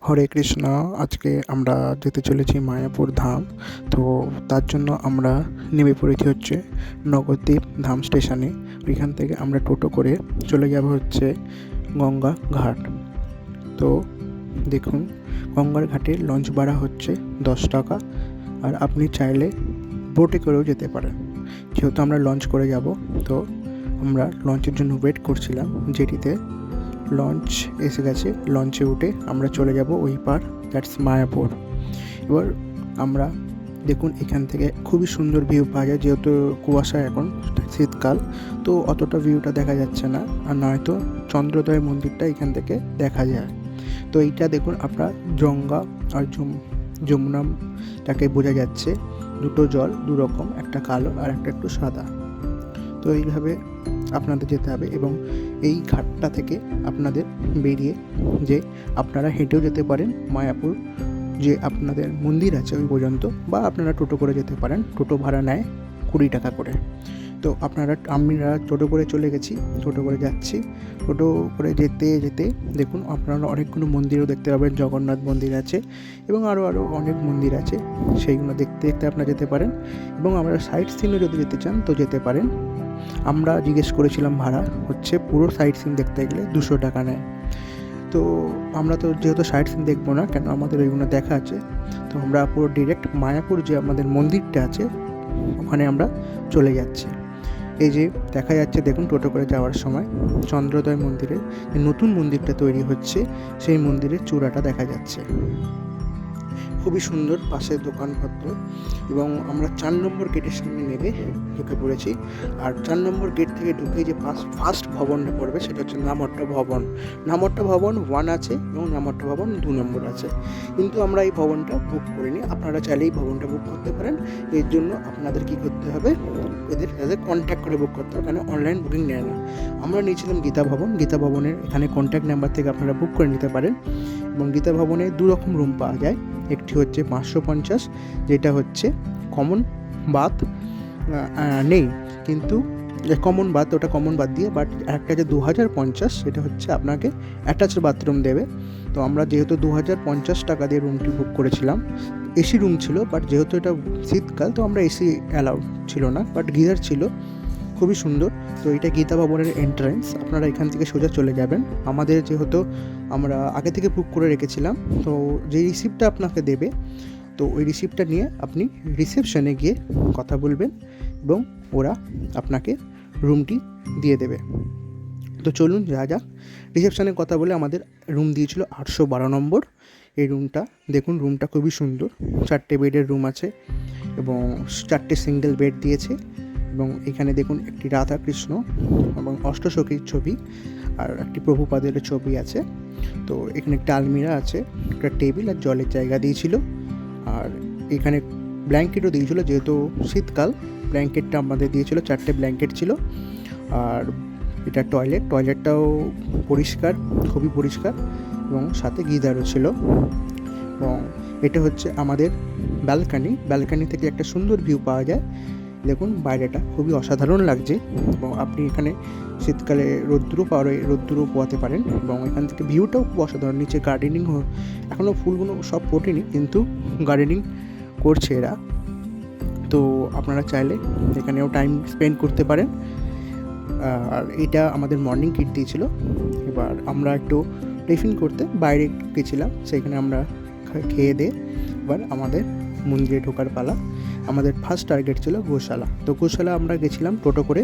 হরে কৃষ্ণ। আজকে আমরা যেতে চলেছি মায়াপুর ধাম। তো তার জন্য আমরা নেমে পড়েছি হচ্ছে নবদ্বীপ ধাম স্টেশনে। ওইখান থেকে আমরা টোটো করে চলে যাব হচ্ছে গঙ্গা ঘাট। তো দেখুন, গঙ্গার ঘাটে লঞ্চ ভাড়া হচ্ছে 10 টাকা, আর আপনি চাইলে বোটে করেও যেতে পারেন। যেহেতু আমরা লঞ্চ করে যাব, তো আমরা লঞ্চের জন্য ওয়েট করছিলাম। যেটিতে লঞ্চ এসে গেছে, লঞ্চে উঠে আমরা চলে যাব ওই পার, দ্যাটস মায়াপুর। এবার আমরা দেখুন, এখান থেকে খুবই সুন্দর ভিউ পাওয়া যায়। যেহেতু কুয়াশা, এখন শীতকাল, তো অতটা ভিউটা দেখা যাচ্ছে না, আর নয়তো চন্দ্রোদয় মন্দিরটা এখান থেকে দেখা যায়। তো এইটা দেখুন, আপনার গঙ্গা আর যমুনাটাকে বোঝা যাচ্ছে। দুটো জল দুরকম, একটা কালো আর একটা একটু সাদা। তো এইভাবে আপনাদের যেতে হবে, এবং এই ঘাটটা থেকে আপনাদের বেরিয়ে যে আপনারা হেঁটেও যেতে পারেন মায়াপুর, যে আপনাদের মন্দির আছে ওই পর্যন্ত, বা আপনারা টোটো করে যেতে পারেন। টোটো ভাড়া নেয় 20 টাকা করে। তো আমরা টোটো করে চলে গেছি, টোটো করে যাচ্ছি। টোটো করে যেতে যেতে দেখুন, আপনারা অনেকগুলো মন্দিরও দেখতে পাবেন। জগন্নাথ মন্দির আছে এবং আরও অনেক মন্দির আছে, সেইগুলো দেখতে দেখতে আপনারা যেতে পারেন। এবং আমরা সাইট সিনও যদি যেতে চান তো যেতে পারেন। আমরা জিজ্ঞেস করেছিলাম, ভাড়া হচ্ছে পুরো সাইট সিন দেখতে গেলে 200 টাকা নেয়। তো আমরা তো যেহেতু সাইট সিন দেখবো না, কেন আমাদের ওইগুলো দেখা আছে, তো আমরা পুরো ডিরেক্ট মায়াপুর যে আমাদের মন্দিরটা আছে ওখানে আমরা চলে যাচ্ছি। এই যে দেখা যাচ্ছে দেখুন, টোটো করে যাওয়ার সময় চন্দ্রোদয় মন্দিরে যে নতুন মন্দিরটা তৈরি হচ্ছে, সেই মন্দিরের চূড়াটা দেখা যাচ্ছে। খুবই সুন্দর, পাশে দোকানপত্র। এবং আমরা 4 নম্বর গেটের সামনে নেমে ঢুকে পড়েছি। আর 4 নম্বর গেট থেকে ঢুকে যে ফার্স্ট ভবনটা পড়বে, সেটা হচ্ছে নামহট্টা ভবন। নামহট্টা ভবন 1 আছে এবং নামহট্টা ভবন 2 নম্বর আছে। কিন্তু আমরা এই ভবনটা বুক করিনি, আপনারা চাইলে এই ভবনটা বুক করতে পারেন। এর জন্য আপনাদের কী করতে হবে, এদের সাথে কন্ট্যাক্ট করে বুক করতে হবে, কারণ অনলাইন বুকিং নেয় না। আমরা নিয়েছিলাম গীতা ভবন। গীতা ভবনের এখানে কন্ট্যাক্ট নাম্বার থেকে আপনারা বুক করে নিতে পারেন। এবং গীতা ভবনে 2 রকম রুম পাওয়া যায়। একটি হচ্ছে 550, যেটা হচ্ছে কমন বাথ নেই, কিন্তু কমন বাথ, ওটা কমন বাথ দিয়ে, বাট একটা যে 2050, সেটা হচ্ছে আপনাকে অ্যাটাচ বাথরুম দেবে। তো আমরা যেহেতু 2050 টাকা দিয়ে রুমটি বুক করেছিলাম, এসি রুম ছিল, বাট যেহেতু এটা শীতকাল তো আমরা এসি অ্যালাউড ছিল না, বাট গিজার ছিল। খুবই সুন্দর। তো এটা গীতা ভবনের এন্ট্রান্স। আপনারা এখান থেকে সোজা চলে যাবেন। আমাদের যেহেতু আমরা আগে থেকে বুক করে রেখেছিলাম, তো যে রিসিপ্টটা আপনাকে দেবে, তো ওই রিসিপ্টটা নিয়ে আপনি রিসেপশনে গিয়ে কথা বলবেন এবং ওরা আপনাকে রুমটি দিয়ে দেবে। তো চলুন যা যাক। রিসেপশনে কথা বলে আমাদের রুম দিয়েছিল 812 নম্বর। এই রুমটা দেখুন, রুমটা খুবই সুন্দর। 4টে বেডের রুম আছে এবং 4টে সিঙ্গেল বেড দিয়েছে। এবং এখানে দেখুন, একটি রাধা কৃষ্ণ এবং অষ্টসখীর ছবি, আর একটি প্রভুপাদের ছবি আছে। তো এখানে একটা আলমিরা আছে, একটা টেবিল আর জলের জায়গা দিয়েছিল। আর এখানে ব্ল্যাঙ্কেটও দিয়েছিল, যেহেতু শীতকাল ব্ল্যাঙ্কেটটা আমাদের দিয়েছিল। 4টে ব্ল্যাঙ্কেট ছিল। আর এটা টয়লেটটাও পরিষ্কার, খুবই পরিষ্কার, এবং সাথে গিজারও ছিল। এবং এটা হচ্ছে আমাদের ব্যালকানি থেকে একটা সুন্দর ভিউ পাওয়া যায়। দেখুন, বাইরেটা খুবই অসাধারণ লাগছে। এবং আপনি এখানে শীতকালে রোদ্দুরও পোয়াতে পারেন। এবং এখান থেকে ভিউটাও খুব অসাধারণ। নিচে গার্ডেনিং, এখনও ফুলগুলো সব ফোটেনি, কিন্তু গার্ডেনিং করছে এরা। তো আপনারা চাইলে এখানেও টাইম স্পেন্ড করতে পারেন। আর এটা আমাদের মর্নিং কিট দিয়েছিল। এবার আমরা একটু টিফিন করতে বাইরে গেছিলাম, সেখানে আমরা খেয়ে দিয়ে এবার আমাদের মন্দিরে ঢোকার পালা। আমাদের ফার্স্ট টার্গেট ছিল গোশালা। তো গোশালা আমরা গেছিলাম টোটো করে।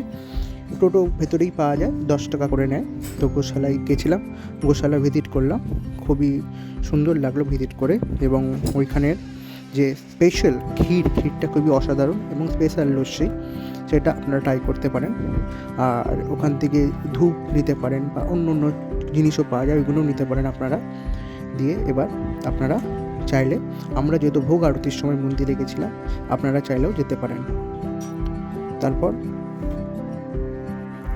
টোটো ভেতরেই পাওয়া যায়, 10 টাকা করে নেয়। তো গোশালায় গেছিলাম, গোশালা ভিজিট করলাম। খুবই সুন্দর লাগলো ভিজিট করে। এবং ওইখানের যে স্পেশাল ক্ষীরটা খুবই অসাধারণ, এবং স্পেশাল লস্যি, সেটা আপনারা ট্রাই করতে পারেন। আর ওখান থেকে ধূপ নিতে পারেন, বা অন্য জিনিসও পাওয়া যায়, ওইগুলোও নিতে পারেন আপনারা। দিয়ে এবার আপনারা চাইলে, আমরা যেহেতু ভোগ আরতির সময় মন্দিরে গেছিলাম, আপনারা চাইলেও যেতে পারেন। তারপর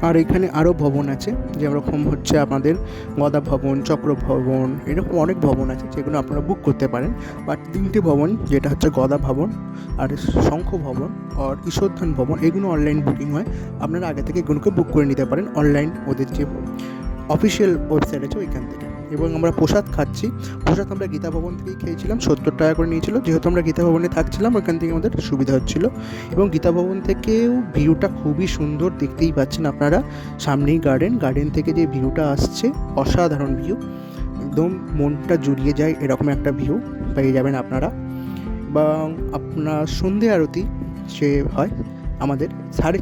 আর এখানে আরও ভবন আছে, যেরকম হচ্ছে আমাদের গদা ভবন, চক্র ভবন, এরকম অনেক ভবন আছে যেগুলো আপনারা বুক করতে পারেন। বাট 3টে ভবন, যেটা হচ্ছে গদা ভবন, আর শঙ্খ ভবন, আর ঈশ্বরধান ভবন, এগুলো অনলাইন বুকিং হয়। আপনারা আগে থেকে এগুলোকে বুক করে নিতে পারেন অনলাইন, ওদের যে অফিসিয়াল ওয়েবসাইট আছে ওইখান থেকে। এবং আমরা প্রসাদ খাচ্ছি। প্রসাদ আমরা গীতা ভবন থেকেই খেয়েছিলাম, 70 টাকা করে নিয়েছিল। যেহেতু আমরা গীতা ভবনে থাকছিলাম ওখান থেকে আমাদের সুবিধা হচ্ছিলো। এবং গীতা ভবন থেকেও ভিউটা খুবই সুন্দর, দেখতেই পাচ্ছেন আপনারা, সামনেই গার্ডেন থেকে যে ভিউটা আসছে অসাধারণ ভিউ, একদম মনটা জুড়িয়ে যায় এরকম একটা ভিউ পেয়ে যাবেন আপনারা। এবং আপনার সন্ধে আরতি সে হয় আমাদের সাড়ে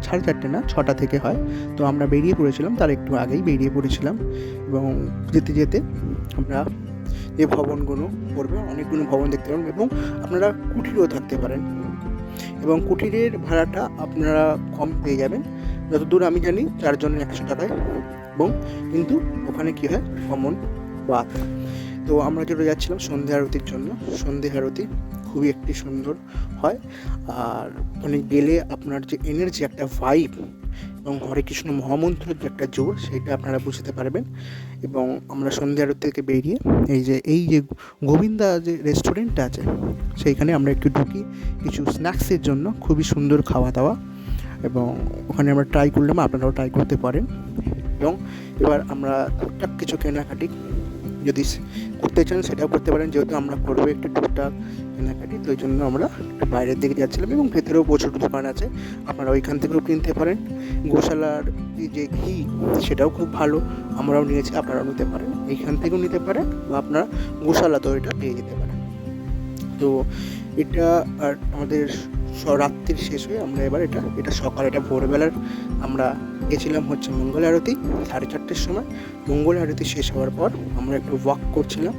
4:30 না 6টা থেকে হয়। তো আমরা বেরিয়ে পড়েছিলাম, তার একটু আগেই বেরিয়ে পড়েছিলাম। এবং যেতে যেতে আমরা যে ভবনগুলো পড়বে, অনেকগুলো ভবন দেখতে পাবেন এবং আপনারা কুঠিরও থাকতে পারেন এবং কুঠিরের ভাড়াটা আপনারা কম পেয়ে যাবেন, যতদূর আমি জানি 4 জনের 100 টাকায়। এবং কিন্তু ওখানে কী হয়, কমন বাথ। তো আমরা যেটা যাচ্ছিলাম সন্ধে আরতির জন্য, সন্ধে আরতি খুবই একটি সুন্দর হয়। আর ওখানে গেলে আপনার যে এনার্জি, একটা ভাইব এবং হরে কৃষ্ণ মহামন্ত্রের যে একটা জোর, সেটা আপনারা বুঝতে পারবেন। এবং আমরা সন্ধে আরতি থেকে বেরিয়ে এই যে গোবিন্দা যে রেস্টুরেন্টটা আছে সেইখানে আমরা একটু ঢুকি কিছু স্ন্যাক্সের জন্য, খুবই সুন্দর খাওয়া দাওয়া। এবং ওখানে আমরা ট্রাই করলাম, আপনারাও ট্রাই করতে পারেন। এবং এবার আমরা টুকটাক কিছু কেনাকাটি যদি করতে চান সেটাও করতে পারেন, যেহেতু আমরা করবো একটু টুকটাক কেনাকাটি, তো ওই জন্য আমরা একটু বাইরের দিকে যাচ্ছিলাম। এবং ভেতরেও প্রচুর দোকান আছে, আপনারা ওইখান থেকেও কিনতে পারেন। গোশালার যে ঘি সেটাও খুব ভালো, আমরাও নিয়েছি, আপনারাও নিতে পারেন, এইখান থেকেও নিতে পারেন বা আপনারা গোশালাতেও এটা পেয়ে যেতে পারেন। তো এটা আর আমাদের রাত্রির শেষ হয়ে আমরা এবার এটা সকাল, এটা ভোরবেলার আমরা গেছিলাম হচ্ছে মঙ্গল আরতি 4:30টার সময়। মঙ্গল আরতি শেষ হওয়ার পর আমরা একটু ওয়াক করছিলাম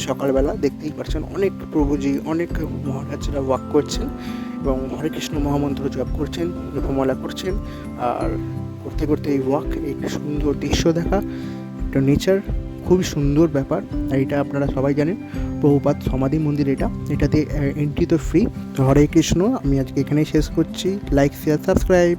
সকালবেলা, দেখতেই পাচ্ছেন অনেক প্রভুজি, অনেক মহারাজরা ওয়াক করছেন এবং হরে কৃষ্ণ মহামন্ত্র জপ করছেন, জপমালা করছেন। আর করতে করতে এই ওয়াক, একটা সুন্দর দৃশ্য দেখা, একটা নেচার, খুবই সুন্দর ব্যাপার। আর এটা আপনারা সবাই জানেন প্রভুপাদ সমাধি মন্দির, এটাতে এন্ট্রি তো ফ্রি। তো হরে কৃষ্ণ, আমি আজকে এখানেই শেষ করছি। Like, share, subscribe.